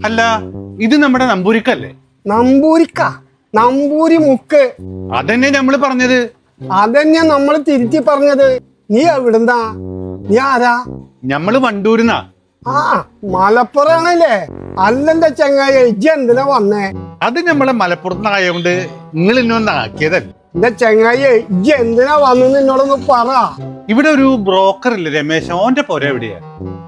അല്ല, ഇത് നമ്മുടെ നമ്പൂരിക്കല്ലേ? നമ്പൂരിക്ക, നമ്പൂരി മുക്ക്. അതന്നെ നമ്മള് പറഞ്ഞത്. അതന്നെ നമ്മള് തിരുത്തി പറഞ്ഞത്. നീ എവിടുന്നാ? നീ ആരാ? ഞമ്മള് വണ്ടൂരിന്നാ. ആ, മലപ്പുറാണല്ലേ? അല്ലെന്റെ ചങ്ങായി, ഇജ്ജ് എന്തിനാ വന്നേ? അത് നമ്മളെ മലപ്പുറത്തായോണ്ട് നിങ്ങൾ ഇന്നൊന്ന് ആക്കിയതല്ല. എന്റെ ചങ്ങായി, ഇജ്ജ് എന്തിനാ വന്നെന്ന് എന്നോടൊന്ന് പറ. ഇവിടെ ഒരു ബ്രോക്കർ ഇല്ലേ രമേശ്, ഓന്റെ പോര എവിടെയാ?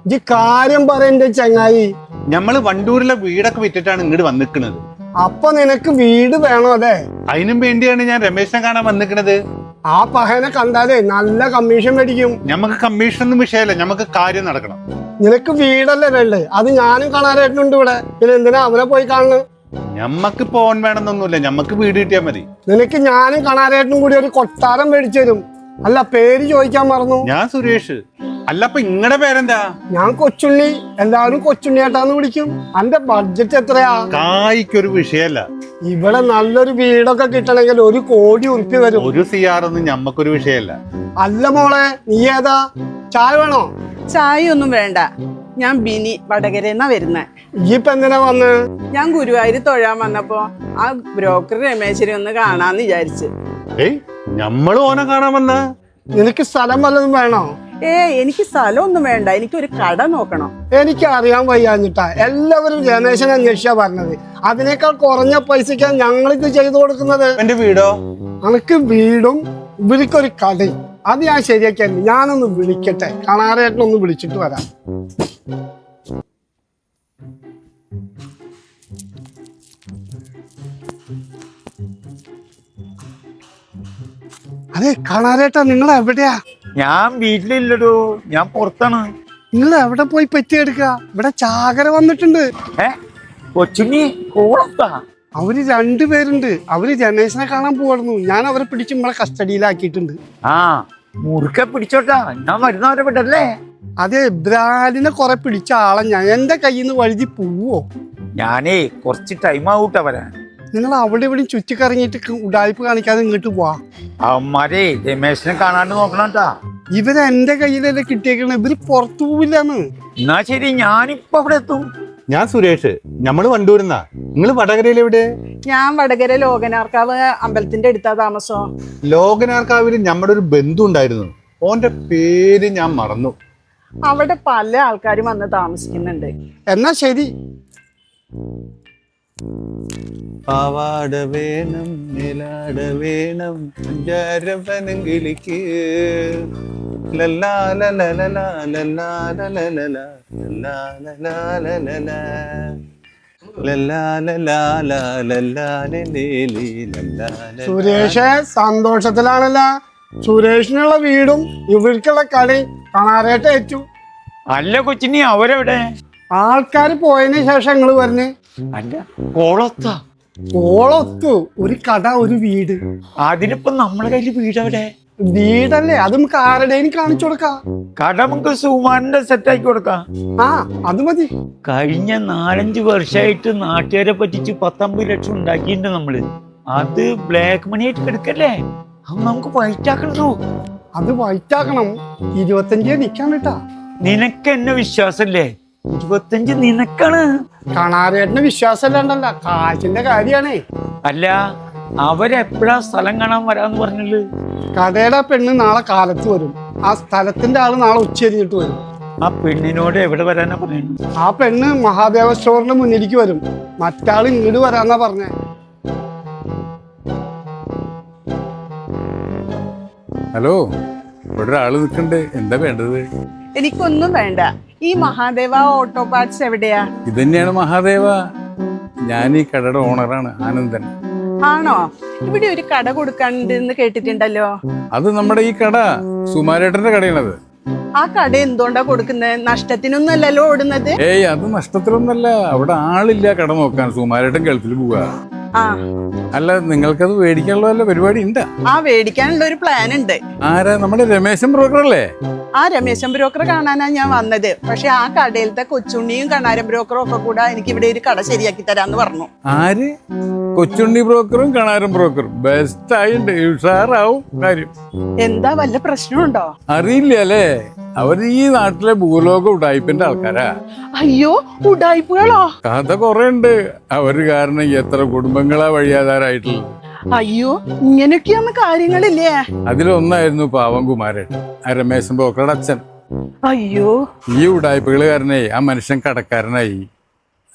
ഇജ്ജ് കാര്യം പറയന്റെ ചങ്ങായി. ഞമ്മള് വണ്ടൂരിലെ വീടൊക്കെ വിറ്റിട്ടാണ് ഇങ്ങോട്ട് വന്നിക്കണത്. അപ്പൊ നിനക്ക് വീട് വേണോ അല്ലേ? അതിനും വേണ്ടിയാണ് ഞാൻ രമേശിനെ കാണാൻ വന്നിക്കണത്. ആ പഹനെ കണ്ടാലേ നല്ല കമ്മീഷൻ മേടിക്കും. ഞമ്മക്ക് കമ്മീഷൻ ഒന്നും വിഷയമല്ല, ഞമ്മക്ക് കാര്യം നടക്കണം. നിനക്ക് വീടല്ലേ വേണ്ടേ? അത് ഞാനും കാണാനായിട്ടുണ്ട് ഇവിടെ. പിന്നെ എന്തിനാ അവനെ പോയി കാണുന്നത്? ഞമ്മക്ക് പോകാൻ വേണമെന്നൊന്നുമില്ല, ഞമ്മക്ക് വീട് കിട്ടിയാൽ മതി. നിനക്ക് ഞാനും കാണാനായിട്ടും കൂടി ഒരു കൊട്ടാരം മേടിച്ചു തരും. അല്ല, പേര് ചോദിക്കാൻ മറന്നു. ഞാൻ സുരേഷ്. അല്ല, അപ്പൊ ഇങ്ങടെ പേരെന്താ? ഞാൻ കൊച്ചുണ്ണി. എല്ലാവരും കൊച്ചുണ്ണിയേട്ടാന്ന് വിളിക്കും. അന്റെ ബഡ്ജറ്റ് എത്രയാ? കായ്ക്കൊരു വിഷയമല്ല. ഇവിടെ നല്ലൊരു വീടൊക്കെ കിട്ടണമെങ്കിൽ 1 കോടി ഉറുപ്പ്യ വരും. ഒരു സിയാറൊന്നും ഞമ്മക്കൊരു വിഷയമല്ല. അല്ല മോളെ, നീ ഏതാ? ചായ വേണോ? ചായ ഒന്നും വേണ്ട. ഞാൻ ബിനി, വടകരന്നാ വരുന്നേ. ഈ ഇപ്പൊ എന്തിനാ വന്ന്? ഞാൻ ഗുരുവായൂര് തൊഴാൻ വന്നപ്പോ ആ ബ്രോക്കർ രമേശിനെ ഒന്ന് കാണാന്ന് വിചാരിച്ചു. ഏയ്, ഞമ്മള് ഓനെ കാണാൻ വന്ന. നിനക്ക് സ്ഥലം വല്ലതും വേണോ? എനിക്ക് സ്ഥലം ഒന്നും വേണ്ട, എനിക്കൊരു കട നോക്കണം. എനിക്ക് അറിയാൻ വയ്യാഞ്ഞിട്ടാ എല്ലാവരും രമേശനെ അന്വേഷിച്ചാ പറഞ്ഞത്. അതിനേക്കാൾ കുറഞ്ഞ പൈസക്കാണ് ഞങ്ങളിത് ചെയ്തു കൊടുക്കുന്നത്. എന്റെ വീടോ? അനക്ക് വീടും ഇവർക്കൊരു കടയും. അത് ഞാൻ ശരിയാക്കിയാൽ ഞാനൊന്ന് വിളിക്കട്ടെ. കാണാറേട്ടനൊന്ന് വിളിച്ചിട്ട് വരാം. അതെ, കാണാറേട്ടാ, നിങ്ങൾ എവിടെയാ? ഞാൻ വീട്ടിലില്ലടോ, ഞാൻ പുറത്താണ്. നിങ്ങൾ എവിടെ പോയി പറ്റിയെടുക്ക? ഇവിടെ ചാകര വന്നിട്ടുണ്ട്. കൊച്ചുണ്ണി കോളത്താ. അവര് 2 പേരുണ്ട്. അവര് രമേശനെ കാണാൻ പോവായിരുന്നു. ഞാൻ അവരെ പിടിച്ച് നമ്മളെ കസ്റ്റഡിയിലാക്കിയിട്ടുണ്ട്. ആ, മുറുക്കെ പിടിച്ചോട്ടാ, ഞാൻ വരുന്നവരെ വിടല്ലേ. അതെ, ബ്രാലിനെ കുറെ പിടിച്ച ആളെ ഞാൻ. എന്റെ കയ്യിൽ നിന്ന് വഴുതി പോവോ? ഞാനേ കുറച്ച് ടൈം ആവൂട്ടാ വരാൻ. നിങ്ങൾ അവിടെ ഇവിടെ ചുറ്റിക്കറങ്ങിയിട്ട് ഉടായ്പ കാണിക്കാതെ ഇങ്ങോട്ട് പോവാ. അവന്മാരെ രമേശിനെ കാണാണ്ട് നോക്കണട്ടാ. ഇവര് എന്റെ കയ്യിലല്ലേ കിട്ടിയേക്കണ. ഇവര് പുറത്തു പോവില്ലാന്ന്. എന്നാ ശരി, ഞാനിപ്പോ അവിടെ എത്തും. ഞാൻ സുരേഷ്. ഞമ്മള് വണ്ടൂരിന്നാ. നിങ്ങള് വടകരയിൽ എവിടെ? ഞാൻ വടകര ലോകനാർക്കാവ് അമ്പലത്തിന്റെ അടുത്താ താമസം. ലോകനാർക്കാവില് നമ്മുടെ ഒരു ബന്ധു ഉണ്ടായിരുന്നു. ഓന്റെ പേര് ഞാൻ മറന്നു. അവിടെ പല ആൾക്കാരും വന്ന് താമസിക്കുന്നുണ്ട്. എന്നാ ശരി. പാവാട വേണം, നിലാട വേണം, പഞ്ചാരപ്പനങ്കിളിക്ക് ലല്ലാ ലലാ ലലാ ലല്ലാ ലലാ ലലാ ലല്ലാ ലലാ ലലാ ലല്ലാ ലലാ ലല്ലാ ലലേ ലല്ലാ. സുരേഷ് സന്തോഷത്തിലാണല്ല. സുരേഷിനുള്ള വീടും ഇവർക്കുള്ള കടയും കാണാറേട്ട ഏറ്റു. അല്ല കൊച്ചിനി, അവരെവിടെ? ആൾക്കാർ പോയതിനു ശേഷം നിങ്ങൾ പറഞ്ഞ്. അല്ല, കോളത്താ. ഓളൊത്തു. ഒരു കട, ഒരു വീട്. അതിനിപ്പോ നമ്മളെ കയ്യില് വീടവിടെ? വീടല്ലേ, അത് നമുക്ക് ആരുടെയും കാണിച്ചു കൊടുക്കാം. കട നമുക്ക് സുമാറിന്റെ സെറ്റാക്കി കൊടുക്കാം. ആ, അത് മതി. കഴിഞ്ഞ 4-5 വർഷമായിട്ട് നാട്ടുകാരെ പറ്റിച്ച് 19 ലക്ഷം ഉണ്ടാക്കിയിട്ടുണ്ട് നമ്മള്. അത് ബ്ലാക്ക് മണി ആയിട്ട് എടുക്കല്ലേ? അത് നമുക്ക് വൈറ്റ് ആക്കണ്ടോ? അത് വൈറ്റാക്കണം. 25 നിക്കാൻ കേട്ടാ. നിനക്ക് എന്നെ വിശ്വാസല്ലേ? 25 നിനക്കാണ്. കാണാറേട്ടന് വിശ്വാസമല്ലാണ്ടല്ല, കാശിന്റെ കാര്യാണേ. അല്ല, അവരെപ്പോഴാ സ്ഥലം കാണാൻ വരാന്ന് പറഞ്ഞുള്ളു? കടയുടെ പെണ്ണ് നാളെ കാലത്ത് വരും. ആ സ്ഥലത്തിന്റെ ആള് നാളെ ഉച്ചരിഞ്ഞിട്ട് വരും. ആ പെണ്ണിനോട് എവിടെ വരാനാ പറയുന്നത്? ആ പെണ്ണ് മഹാദേവ സ്റ്റോറിന്റെ മുന്നിലേക്ക് വരും. മറ്റാള് ഇങ്ങോട്ട് വരാന്നാ പറഞ്ഞേ. ഹലോ, ഇവിടെ ഒരാള് നിൽക്കണ്ട്. എന്താ വേണ്ടത്? എനിക്കൊന്നും വേണ്ട. ഈ മഹാദേവ ഓട്ടോ പാർട്സ് എവിടെയാ? ഇത് തന്നെയാണ് മഹാദേവ. ഞാൻ ഈ കടയുടെ ഓണറാണ്, ആനന്ദൻ. ആണോ? ഇവിടെ ഒരു കട കൊടുക്കാനുണ്ടെന്ന് കേട്ടിട്ടുണ്ടല്ലോ. അത് നമ്മുടെ ഈ കട സുമാരേട്ടന്റെ കടയാണത്. ആ കട എന്തുകൊണ്ടാ കൊടുക്കുന്നത്? നഷ്ടത്തിനൊന്നും അല്ലല്ലോ ഓടുന്നത്. ഏയ്, അത് നഷ്ടത്തിലൊന്നല്ല. അവിടെ ആളില്ല കട നോക്കാൻ. സുമാരേട്ടൻ ഗൾഫിൽ പോവാ. ആ അല്ല നിങ്ങൾക്കത് മേടിക്കാനുള്ള വല്ല പരിപാടി ഉണ്ട്? ആ മേടിക്കാനുള്ള ഒരു പ്ലാൻ ഉണ്ട്. ആരാ? നമ്മുടെ രമേശൻ ബ്രോക്കർ അല്ലേ? ആ രമേശൻ ബ്രോക്കർ കാണാനാ ഞാൻ വന്നത്. പക്ഷെ ആ കടയിലത്തെ കൊച്ചുണ്ണിയും കണാരം ബ്രോക്കറും ഒക്കെ കൂടെ എനിക്ക് ഇവിടെ ഒരു കട ശരിയാക്കി തരാന്ന് പറഞ്ഞു. ആര്? കൊച്ചുണ്ണി ബ്രോക്കറും കണാരം ബ്രോക്കറും ബെസ്റ്റ് ആയിണ്ട്. ഉഷാറാവും കാര്യം. എന്താ വല്ല പ്രശ്നമുണ്ടോ? അറിയില്ല അല്ലേ? അവർ ഈ നാട്ടിലെ ഭൂലോക ഉടായ്പിന്റെ ആൾക്കാരാ. അയ്യോ, ഉടായ്പകളോ? കഥ കൊറേ ഉണ്ട്. അവര് കാരണം എത്ര കുടുംബങ്ങളാ വഴിയാധാരായിട്ടുള്ളത്. അയ്യോ, ഇങ്ങനെയൊക്കെയാണ് കാര്യങ്ങളില്ലേ? അതിലൊന്നായിരുന്നു പാവം കുമാരേട്ടൻ, ആ രമേശൻ ബ്രോക്കറുടെ അച്ഛൻ. അയ്യോ, ഈ ഉടായ്പകൾ കാരണേ ആ മനുഷ്യൻ കടക്കാരനായി.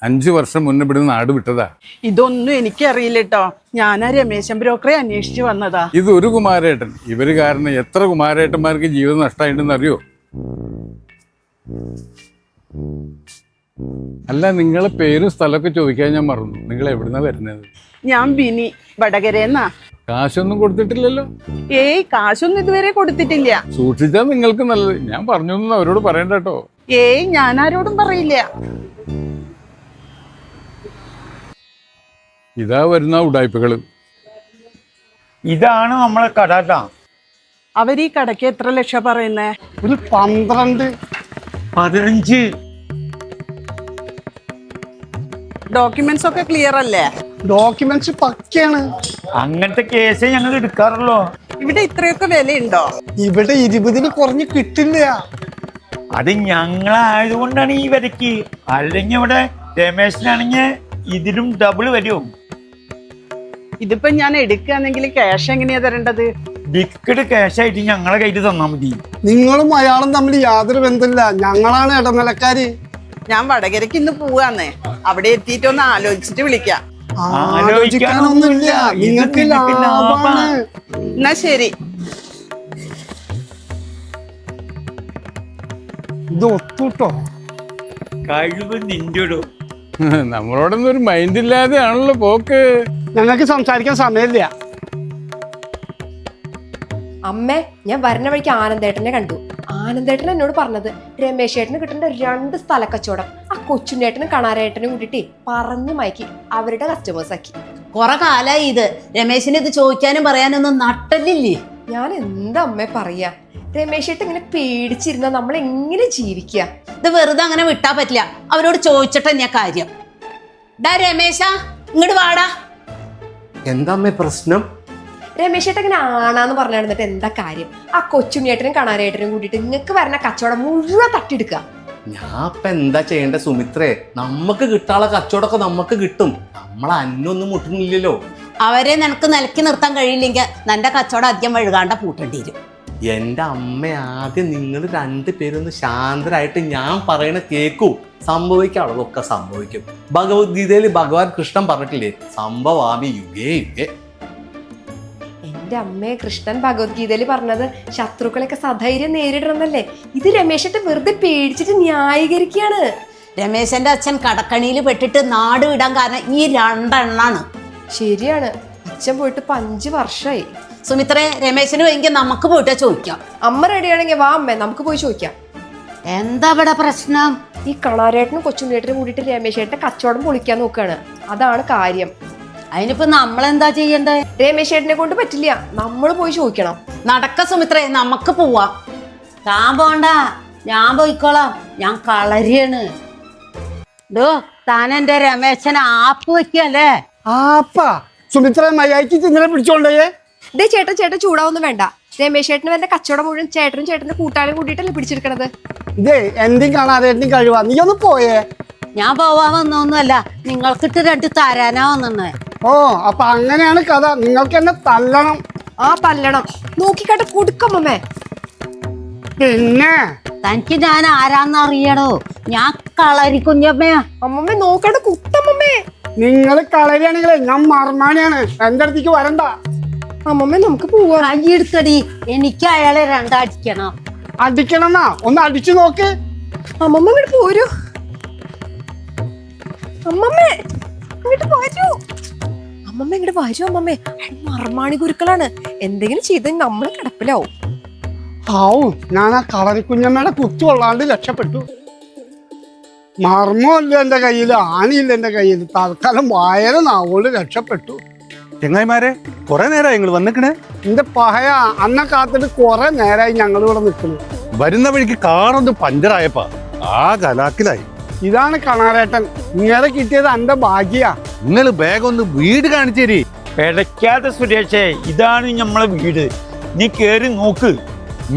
5 വർഷം മുന്നേ ഇവിടുന്ന് നാട് വിട്ടതാ. ഇതൊന്നും എനിക്കറിയില്ല കേട്ടോ. ഞാൻ ആ രമേശൻ ബ്രോക്കറെ അന്വേഷിച്ചു വന്നതാ. ഇതൊരു കുമാരേട്ടൻ. ഇവര് കാരണം എത്ര കുമാരേട്ടന്മാർക്ക് ജീവിതം നഷ്ടമായിട്ടുണ്ടെന്ന് അറിയോ? അല്ല, നിങ്ങളെ പേരും സ്ഥലമൊക്കെ ചോദിക്കാൻ ഞാൻ മറന്നു. നിങ്ങൾ എവിടുന്നാ വരുന്നത്? ഞാൻ ബിനി, വടകരേന്നാ. കാശൊന്നും കൊടുത്തിട്ടില്ലല്ലോ? ഏയ്, കാശൊന്നും ഇതുവരെ കൊടുത്തിട്ടില്ല. സൂക്ഷിച്ചാ നിങ്ങൾക്ക് നല്ലത്. ഞാൻ പറഞ്ഞു അവരോട് പറയണ്ട കേട്ടോ. ഏയ്, ഞാൻ ആരോടും പറയില്ല. ഇതാ വരുന്ന ഉടായ്പകള്. ഇതാണ് നമ്മളെ കട ട്ടാ. അവർ ഈ കടയ്ക്ക് എത്ര ലക്ഷം പറയുന്നേ? ഒരു 12. 15. ഡോക്യുമെന്റ്സ് ഒക്കെ ക്ലിയർ അല്ലേ? ഡോക്യുമെന്റ്സ് പക്കയാണ്. അങ്ങനത്തെ കേസേ ഞങ്ങൾ എടുക്കാറുള്ളൂ. ഇവിടെ ഇത്രയൊക്കെ വിലയുണ്ടോ? ഇവിടെ 20-ന് കുറഞ്ഞ് കിട്ടില്ല. അത് ഞങ്ങളായതുകൊണ്ടാണ് ഈ വിലക്ക്. അല്ലെങ്കിൽ ഇവിടെ രമേശനാണെങ്കിൽ ഇതിലും ഡബിൾ വരും. ഇതിപ്പോ ഞാൻ എടുക്കുകയാണെങ്കിൽ ക്യാഷ് എങ്ങനെയാ തരേണ്ടത്? ലിക്വിഡ് ക്യാഷ് ആയിട്ട് ഞങ്ങളെ കയ്യിൽ തന്നാ മതി. നിങ്ങളും അയാളും തമ്മിൽ യാതൊരു ബന്ധമില്ല. ഞങ്ങളാണ് ഇടനിലക്കാര്. ഞാൻ വടകരയ്ക്ക് ഇന്ന് പോവാന്നേ. അവിടെ എത്തിയിട്ട് ഒന്ന് ആലോചിച്ചിട്ട് വിളിക്കാം. ആലോചിക്കാനൊന്നുമില്ല, നിങ്ങൾക്ക് ലാഭാണ്. എന്നാ ശരി. ഇത് ഒത്തൂട്ടോ. കഴിവ് നിന്റെടോ. നമ്മളോടൊന്നും ഒരു മൈൻഡ് ഇല്ലാതെ ആണല്ലോ പോക്ക്. ഞങ്ങൾക്ക് സംസാരിക്കാൻ സമയമില്ല. അമ്മേ, ഞാൻ വരുന്ന വഴിക്ക് ആനന്ദേട്ടനെ കണ്ടു. ആനന്ദേട്ടൻ എന്നോട് പറഞ്ഞത് രമേശ് ഏട്ടന് കിട്ടേണ്ട 2 സ്ഥലക്കച്ചവടം ആ കൊച്ചുണ്ണേട്ടനും കണാരേട്ടനും കൂട്ടിട്ട് പറഞ്ഞു മയക്കി അവരുടെ കസ്റ്റമേഴ്സ് ആക്കി. കുറെ കാലായി ഇത്. രമേശിന് ഇത് ചോദിക്കാനും പറയാനൊന്നും നട്ടല്ലില്ലേ? ഞാൻ എന്താ അമ്മേ പറയാ? രമേശ് ഏട്ടൻ ഇങ്ങനെ പേടിച്ചിരുന്ന നമ്മൾ എങ്ങനെ ജീവിക്കുക? ഇത് വെറുതെ അങ്ങനെ വിട്ടാ പറ്റില്ല. അവരോട് ചോദിച്ചിട്ട് തന്നെയാ കാര്യം. ഡാ രമേശ, ഇങ്ങോട്ട് വാടാ. എന്താ അമ്മേ പ്രശ്നം? രമേശ് ഏട്ടൻ ഇങ്ങനെ ആണാന്ന് പറഞ്ഞു നടന്നിട്ട് എന്താ കാര്യം? ആ കൊച്ചുണ്ണിയേട്ടനും കണാരേട്ടനും കൂട്ടിയിട്ട് നിങ്ങൾക്ക് വരുന്ന കച്ചവടം മുഴുവൻ തട്ടിയെടുക്കുക. ഞാൻ ഇപ്പൊ എന്താ ചെയ്യേണ്ട സുമിത്രേ? നമുക്ക് കിട്ടാനുള്ള കച്ചവടമൊക്കെ നമുക്ക് കിട്ടും. അന്നൊന്നും മുട്ടുന്നില്ലല്ലോ. അവരെ നിനക്ക് നിലക്കി നിർത്താൻ കഴിയില്ലെങ്കിൽ നിന്റെ കച്ചവടം അധികം വഴുകാണ്ട പൂട്ടേണ്ടി വരും. എന്റെ അമ്മ, ആദ്യം നിങ്ങൾ 2 പേരൊന്ന് ശാന്തരായിട്ട് ഞാൻ പറയണ കേക്കൂ. സംഭവിക്കാനുള്ളതൊക്കെ സംഭവിക്കും. ഭഗവത്ഗീതയിൽ ഭഗവാൻ കൃഷ്ണൻ പറഞ്ഞിട്ടില്ലേ, സംഭവാമി യുഗേ യുഗേ. എന്റെ അമ്മയെ, കൃഷ്ണൻ ഭഗവത്ഗീതയിൽ പറഞ്ഞത് ശത്രുക്കളൊക്കെ സധൈര്യം നേരിടണമെന്നല്ലേ? ഇത് രമേശ് ഏട്ടൻ വെറുതെ പേടിച്ചിട്ട് ന്യായീകരിക്കുകയാണ്. രമേശന്റെ അച്ഛൻ കടക്കണിയിൽ പെട്ടിട്ട് നാട് വിടാൻ കാരണം ഈ 2 എണ്ണാണ്. ശരിയാണ്, അച്ഛൻ പോയിട്ട് 5 വർഷമായി. സുമിത്രേ, രമേശന് വേണമെങ്കിൽ നമുക്ക് പോയിട്ട് ചോദിക്കാം. അമ്മ റെഡിയാണെങ്കിൽ വാ അമ്മേ, നമുക്ക് പോയി ചോദിക്കാം. എന്താ ഇവിടെ പ്രശ്നം? ഈ കണാരേട്ടനും കൊച്ചുണ്ണേട്ടനും കൂടിയിട്ട് രമേശ് ഏട്ടൻ കച്ചവടം പൊളിക്കാൻ നോക്കുകയാണ്. അതാണ് കാര്യം. അതിനിപ്പോ നമ്മളെന്താ ചെയ്യണ്ടേ? രമേശ് ഏട്ടനെ കൊണ്ട് പറ്റില്ല, നമ്മൾ പോയി ചോദിക്കണം. നടക്ക സുമിത്രേ, നമുക്ക് പോവാം. താൻ പോണ്ട, ഞാൻ പോയിക്കോളാം. ഞാൻ കളരിയാണ്. ഡോ, താൻ എന്റെ രമേശനെ ആപ്പ് വെക്കല്ലേ? ആപ്പാ? സുമിത്ര മര്യാദയ്ക്ക് ഇന്നലെ പിടിച്ചോണ്ടേ. ഇതേ ചേട്ടൻ ചൂടാവൊന്നും വേണ്ട. രമേശ് ഏട്ടന് വല്ല കച്ചവടം മുഴുവൻ ചേട്ടനും ചേട്ടന്റെ കൂട്ടാരും കൂട്ടിയിട്ടല്ലേ പിടിച്ചെടുക്കണത്. ഇതേ എന്റെയും കാണാരേട്ടനും കഴിവാ. നീ ഒന്ന് പോയേ. ഞാൻ പോവാൻ വന്നൊന്നുമല്ല, നിങ്ങൾക്കിട്ട് 2 തരാനാ വന്നേ. ഓ, അപ്പൊ അങ്ങനെയാണ് കഥ. നിങ്ങൾക്ക് എന്നെ തല്ലണം. ആ തല്ലണം. നോക്കിക്കാട്ടെ കൊടുക്കമ്മേ. പിന്നെ തനിക്ക് ഞാൻ ആരാന്ന് അറിയണോ? ഞാൻ കളരി കുഞ്ഞമ്മേ. അമ്മമ്മേ നോക്കാണ്ട് കുത്തമ്മേ. നിങ്ങൾ കളരിയാണെങ്കിലേ ഞാൻ മർമാണിയാണ്. എന്റെ അടുത്തേക്ക് വരണ്ട. അമ്മമ്മേ നമുക്ക് പോവാ. കൈയെടുത്തടി, എനിക്ക് അയാളെ 2 അടിക്കണം. അടിക്കണമെന്നാ? ഒന്ന് അടിച്ചു നോക്ക്. അമ്മമ്മ ഇങ്ങോട്ട് പോരൂ. അമ്മമ്മേ ഇങ്ങോട്ട് വരൂ. അമ്മമ്മ ഇങ്ങോട്ട് വരൂ. അമ്മമ്മേ, മർമാണി ഗുരുക്കളാണ്. എന്തെങ്കിലും ചെയ്തെങ്കിൽ നമ്മള് കിടപ്പിലാവും. ആവും, ഞാൻ ആ കളരി കുഞ്ഞമ്മയുടെ കുത്തു കൊള്ളാണ്ട് രക്ഷപ്പെട്ടു. മർമ്മമില്ല എന്റെ കയ്യിൽ, ആണിയില്ല എന്റെ കയ്യിൽ. തൽക്കാലം വായന നാവോട് രക്ഷപ്പെട്ടു. ചെങ്ങായിമാരെ കുറെ നേരമായി നിങ്ങൾ വന്നിക്കണേ. എന്റെ പഹയ അന്നെ കാത്തിട്ട് കുറെ നേരമായി ഞങ്ങൾ ഇവിടെ നിൽക്കുന്നു. വരുന്ന വഴിക്ക് കാറൊന്ന് പഞ്ചറായപ്പാ ആ കലാക്കിലായി. ഇതാണ് കണാരേട്ടൻ. ഇങ്ങനെ കിട്ടിയത് എന്റെ ഭാഗ്യാ. നിങ്ങൾ വേഗം ഒന്ന് വീട് കാണിച്ചു തരി. പിടയ്ക്കാതെ സുരേഷേ, ഇതാണ് നമ്മളെ വീട്. നീ കേറി നോക്ക്.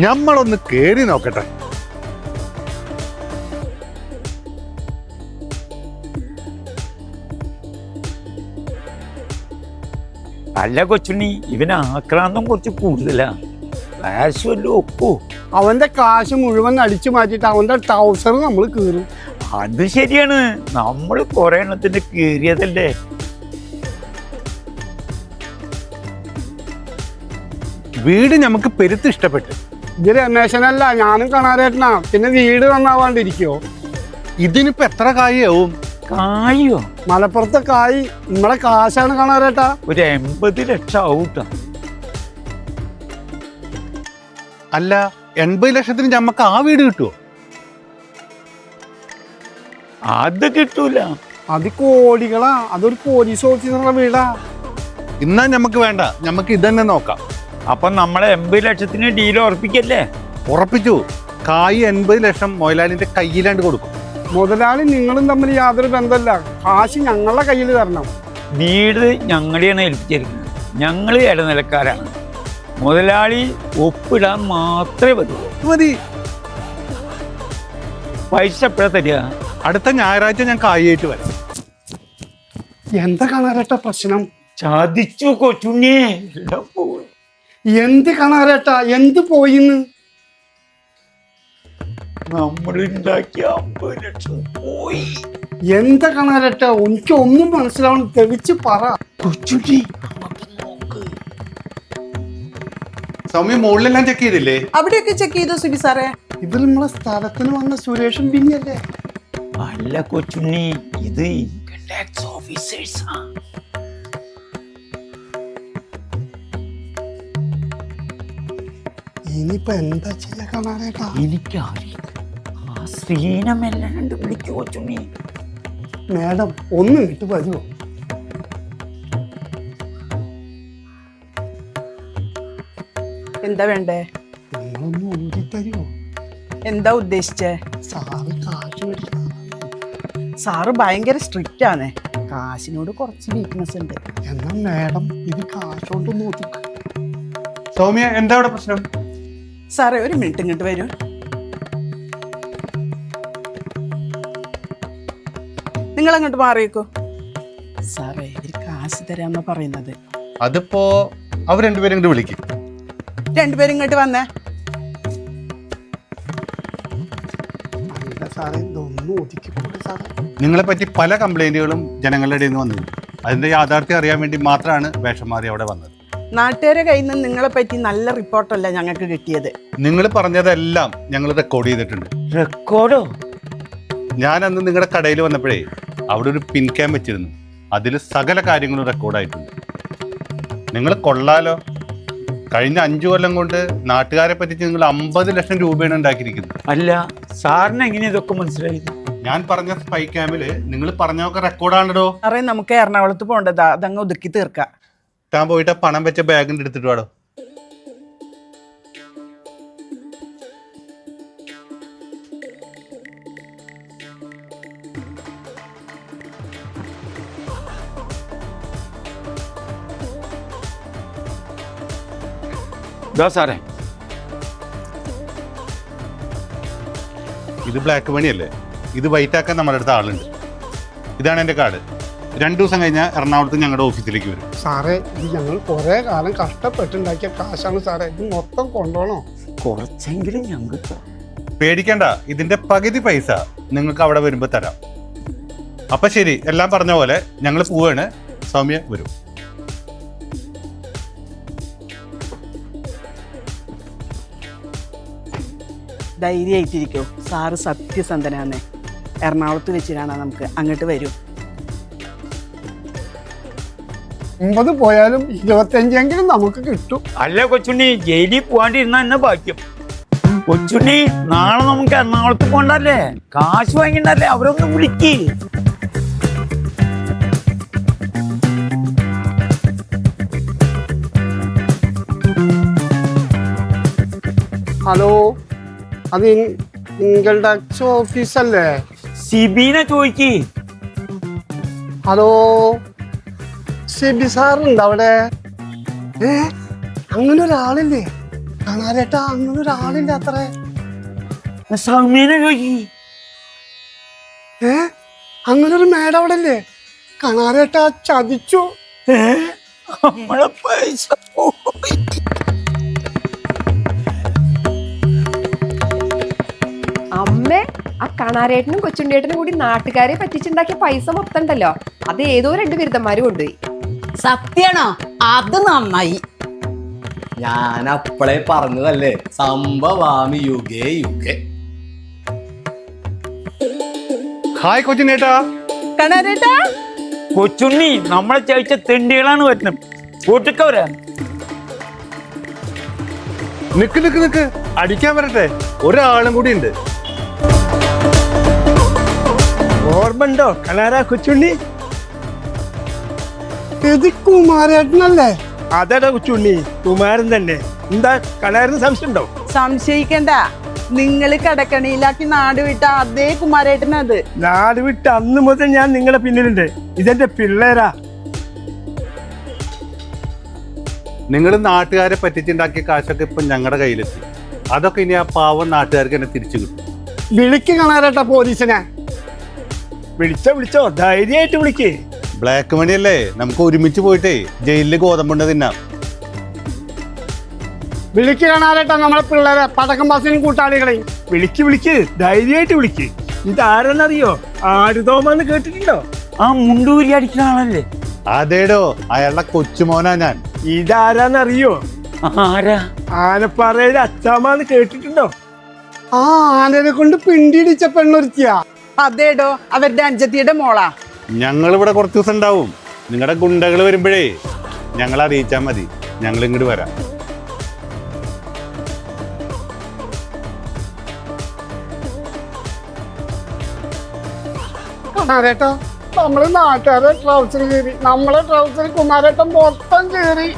ഞമ്മളൊന്ന് കേറി നോക്കട്ടെ. അല്ല കൊച്ചുണ്ണി, ഇവന് ആക്രാന്തം കുറച്ച് കൂടുതലാ. ഫ്ലാഷ് വല്ലതും ഒക്കോ? അവന്റെ കാശ് മുഴുവൻ അടിച്ചു മാറ്റിയിട്ട് അവന്റെ ട്രൗസർ നമ്മൾ കീറും. അത് ശരിയാണ്, നമ്മൾ കുറെ എണ്ണത്തിന്റെ കീറിയതല്ലേ. വീട് നമുക്ക് പെരുത്ത് ഇഷ്ടപ്പെട്ടു. ഇത് രമേശനല്ല, ഞാനും കണാരേട്ടനാ. പിന്നെ വീട് നന്നാവാണ്ടിരിക്കോ? ഇതിനിപ്പോ എത്ര കായാവും? കായോ? മലപ്പുറത്തെ കായ് നമ്മളെ കാശാണ് കണാരേട്ടാ. ഒരു 80 ലക്ഷം ആവൂട്ടാ. അല്ല 80 ലക്ഷത്തിന് ഞമ്മക്ക് ആ വീട് കിട്ടുമോ? അത് കിട്ടൂല. അത് കോടികളാ. അതൊരു പോലീസ് ഓഫീസറുടെ വീടാ. ഇന്നാ ഞമ്മക്ക് വേണ്ട, ഞമ്മക്ക് ഇതന്നെ നോക്കാം. അപ്പൊ നമ്മളെ 80 ലക്ഷത്തിന് ഡീൽ ഉറപ്പിക്കല്ലേ? ഉറപ്പിച്ചു. കായ് 80 ലക്ഷം മൊയലാലിന്റെ കയ്യിലാണ്ട് കൊടുക്കും. മുതലാളി നിങ്ങളും തമ്മിൽ യാതൊരു ബന്ധമല്ല. കാശ് ഞങ്ങളുടെ കയ്യിൽ തരണം. വീട് ഞങ്ങളെയാണ് ഏൽപ്പിച്ചിരിക്കുന്നത്. ഞങ്ങൾ ഇടനിലക്കാരാണ്. മുതലാളി ഒപ്പിടാൻ മാത്രമേ വരൂ. മതി. പൈസ എപ്പോഴാ തരിക? അടുത്ത ഞായറാഴ്ച ഞാൻ കായായിട്ട് വരാം. എന്താ കണാരേട്ടാ പ്രശ്നം? ചതിച്ചു കൊച്ചുണ്ണിയെ. എല്ലാം പോയി. എന്ത് കണാരേട്ടാ, എന്ത് പോയിന്ന്? നമ്മളുണ്ടാക്കിയ 50 ലക്ഷം പോയി. എന്താ കണാരേട്ടാ? എനിക്ക് ഒന്നും മനസ്സിലാവണം. തെളിച്ച് പറ. കൊച്ചുണ്ണി, സൗമ്യ മുകളിലെല്ലാം ചെക്ക് ചെയ്തില്ലേ? അവിടെയൊക്കെ ചെക്ക് ചെയ്തു സുബി സാറേ. ഇത് നമ്മളെ സ്ഥലത്തിന് വന്ന സുരേഷൻ പിന്നിയല്ലേ? അല്ല കൊച്ചുണ്ണി, ഇത് ഇൻകം ടാക്സ് ഓഫീസേഴ്സാ. ഇനിയിപ്പോ എന്താ ചെയ്യാ കണാരേട്ടാ? എനിക്കറിയില്ല. ആ ശ്രീനമെല്ലാം കണ്ട് വിളിക്കോ കൊച്ചുണ്ണി? മാഡം ഒന്ന് ഇട്ട് വരുമോ? എന്താ വേണ്ടേ? നിങ്ങളൊന്ന് ഊരി തരുമോ? എന്താ ഉദ്ദേശിച്ചേ? സാറ് കാശ് മേടിക്കണം. സാറ് ഭയങ്കര സ്ട്രിക്റ്റ് ആണ്. കാശിനോട് കുറച്ച് വീക്ക്നെസ് ഉണ്ട്. എന്നാ മാഡം ഇത് കാശോണ്ട് നോക്ക്. സൗമ്യ എന്താ അവിടെ പ്രശ്നം? സാറേ ഒരു മിനിറ്റ് ഇങ്ങോട്ട് വരൂ. നിങ്ങൾ അങ്ങോട്ട് മാറിയേക്കോ. സാറേ ഇവര് കാശ് തരാന്നാ പറയുന്നത്. അതിപ്പോ അവർ രണ്ടുപേരും ഇങ്ങോട്ട് വിളിക്കും. രണ്ടുപേരും ഇങ്ങോട്ട് വന്നേ. അല്ല സാറേ, ഇതൊന്നും ഒതുക്കിക്കൂടെ സാറേ? നിങ്ങളെ പറ്റി പല കംപ്ലൈന്റുകളും ജനങ്ങളുടെ ഇടയിൽ നിന്ന് വന്നിരുന്നു. അതിന്റെ യാഥാർത്ഥ്യം അറിയാൻ വേണ്ടി മാത്രമാണ് വേഷം മാറി അവിടെ വന്നത്. നാട്ടുകാരെ കയ്യിൽ നിന്ന് നിങ്ങളെ പറ്റി നല്ല റിപ്പോർട്ടല്ല ഞങ്ങൾക്ക് കിട്ടിയത്. നിങ്ങൾ പറഞ്ഞതെല്ലാം ഞങ്ങൾ റെക്കോർഡ് ചെയ്തിട്ടുണ്ട്. റെക്കോർഡോ? ഞാൻ അന്ന് നിങ്ങളുടെ കടയിൽ വന്നപ്പോഴേ അവിടെ ഒരു പിൻ ക്യാം വെച്ചിരുന്നു. അതിൽ സകല കാര്യങ്ങളും റെക്കോർഡായിട്ടുണ്ട്. നിങ്ങൾ കൊള്ളാലോ. കഴിഞ്ഞ 5 കൊല്ലം കൊണ്ട് നാട്ടുകാരെ പറ്റിച്ച് നിങ്ങൾ 50 ലക്ഷം രൂപയാണ് ഉണ്ടാക്കിയിരിക്കുന്നത്. അല്ല, സാറിന് എങ്ങനെ ഇതൊക്കെ മനസ്സിലായത്? ഞാൻ പറഞ്ഞ സ്പൈ ക്യാമില് നിങ്ങൾ പറഞ്ഞൊക്കെ റെക്കോർഡാണല്ലോ. സാറേ നമുക്ക് എറണാകുളത്ത് പോകേണ്ടതാ. അതങ്ങ് ഒതുക്കി തീർക്കാം. താൻ പോയിട്ട് പണം വെച്ച ബാഗിൻ്റെ എടുത്തിട്ട് വാടോ. ഇതാ സാറേ. ഇത് ബ്ലാക്ക് മണി അല്ലേ? ഇത് വൈറ്റ് ആക്കാൻ നമ്മുടെ അടുത്ത് ആളുണ്ട്. ഇതാണ് എൻ്റെ കാർഡ്. 2 ദിവസം കഴിഞ്ഞാൽ എറണാകുളത്ത് ഞങ്ങളുടെ ഓഫീസിലേക്ക് വരും. സാറേ ഇത് ഞങ്ങൾ കുറെ കാലം കഷ്ടപ്പെട്ടുണ്ടാക്കിയ കാശാണ് സാറേ. ഇത് മൊത്തം കൊണ്ടുപോകണോ? കുറച്ചെങ്കിലും ഞങ്ങൾക്ക്. പേടിക്കണ്ട, ഇതിന്റെ പകുതി പൈസ നിങ്ങൾക്ക് അവിടെ വരുമ്പോൾ തരാം. അപ്പൊ ശരി, എല്ലാം പറഞ്ഞ പോലെ ഞങ്ങൾ പോവാണ്. സൗമ്യ വരും. ധൈര്യമായിട്ടിരിക്കോ. സാറ് സത്യസന്ധനാണ്. എറണാകുളത്ത് വെച്ചിട്ടാണ് നമുക്ക് അങ്ങോട്ട് വരും. 50 പോയാലും 25 നമുക്ക് കിട്ടും. അല്ല കൊച്ചുണ്ണി, ജയിലിൽ പോകാണ്ടിരുന്ന എന്നെ ഭാഗ്യം. കൊച്ചുണ്ണി നാളെ നമുക്ക് എറണാകുളത്ത് പോണ്ടല്ലേ, കാശ് വാങ്ങിണ്ടല്ലേ, അവരൊന്ന് വിളിക്ക്. ഹലോ, അത് ഇൻകം ടാക്സ് ഓഫീസല്ലേ? സിബീനെ ചോദിക്ക്. ഹലോ, സിബി സാറുണ്ട് അവിടെ? അങ്ങനെ ഒരാളില്ലേ കാണാരേട്ടാ? അങ്ങനെ ഒരാളില്ല അത്രേ. സൗമ്യനെ ചോദിക്ക്. അങ്ങനെ ഒരു മേഡം അവിടെ അല്ലേ? കാണാരേട്ടാ ചതിച്ചു. നമ്മളെ പൈസ പോയി. അമ്മേ, ആ കണാരേട്ടനും കൊച്ചുണ്ണിയേട്ടനും കൂടി നാട്ടുകാരെ പറ്റിച്ചുണ്ടാക്കിയ പൈസ മൊത്തം ഉണ്ടല്ലോ, അത് ഏതോ 2 ബിരുദന്മാര് കൊണ്ടുപോയി. സത്യാണോ? അത് നന്നായി. ഞാൻ അപ്പളേ പറഞ്ഞതല്ലേ, സംഭവാമി യുഗേ യുഗേ. ഹായ് കൊച്ചിനേട്ടാ. കണാരേട്ടാ, കൊച്ചുണ്ണി നമ്മളെ ചോദിച്ച തെണ്ടികളാണ് വരുന്നത്, കൂട്ടിക്കവരാ. നിക്ക് നിക്ക് നിക്ക്, അടിക്കാൻ വരട്ടെ, ഒരാളും കൂടി ഉണ്ട്. ഓർമ്മണ്ടോ കണാര കൊച്ചുണ്ണി? ഇത് കുമാരേട്ടനല്ലേ? അതെടാ കൊച്ചുണ്ണി, കുമാരൻ തന്നെ. എന്താ കണാരന് സംശയമുണ്ടോ? സംശയിക്കണ്ട, നിങ്ങൾ കടക്കണിയിലാക്കി നാട് വിട്ട അതേ കുമാരേട്ടനത്. നാട് വിട്ട് അന്ന് മുതൽ ഞാൻ നിങ്ങളെ പിന്നിലുണ്ട്. ഇതെന്റെ പിള്ളേരാ. നിങ്ങൾ നാട്ടുകാരെ പറ്റിച്ചുണ്ടാക്കിയ കാശൊക്കെ ഇപ്പൊ ഞങ്ങളുടെ കയ്യിലെത്തി. അതൊക്കെ ഇനി ആ പാവം നാട്ടുകാർക്ക് തന്നെ തിരിച്ചു കിട്ടും. വിളിക്ക് കാണാരേട്ടാ പോലീസിനെ. വിളിച്ചോ, ധൈര്യമായിട്ട് വിളിക്കേ. ബ്ലാക്ക് മണി അല്ലേ, നമുക്ക് ഒരുമിച്ച് പോയിട്ടേ ജയിലില് ഗോതമ്പുണ്ട് തിന്നാം. വിളിക്ക് കാണാരേട്ടാ നമ്മളെ പിള്ളേരെ, പടക്കം പാസിനും കൂട്ടാളികളെയും. വിളിക്ക്, ധൈര്യമായിട്ട് വിളിക്ക്. ഇതാരെന്നറിയോ? ആരുതോമെന്ന് കേട്ടിട്ടുണ്ടോ? ആ മുണ്ടൂരി അടിക്കുന്ന ആളല്ലേ? അതേടോ, അയാളുടെ കൊച്ചുമോനാ ഞാൻ. ഇതാരാന്നറിയോ? ആരാ? ആനപ്പാറയിലെ അച്ചാമാന്ന് കേട്ടിട്ടുണ്ടോ? ആ ആനനെ കൊണ്ട് പിണ്ടിടിച്ച പെണ്ണൊരുത്തിയാ. അതേടോ, അവരുടെ അഞ്ചത്തിയുടെ മോളാ. ഞങ്ങൾ ഇവിടെ കുറച്ച് ദിവസം ഉണ്ടാവും. നിങ്ങളുടെ ഗുണ്ടകൾ വരുമ്പോഴേ ഞങ്ങൾ അറിയിച്ചാൽ മതി, ഞങ്ങൾ ഇങ്ങോട്ട് വരാം. കാണാരേട്ടാ, നമ്മള് നാട്ടുകാരെ ട്രൗസർ കയറി, നമ്മളെ ട്രൗസർ കുമാരേട്ടൻ മൊത്തം കയറി.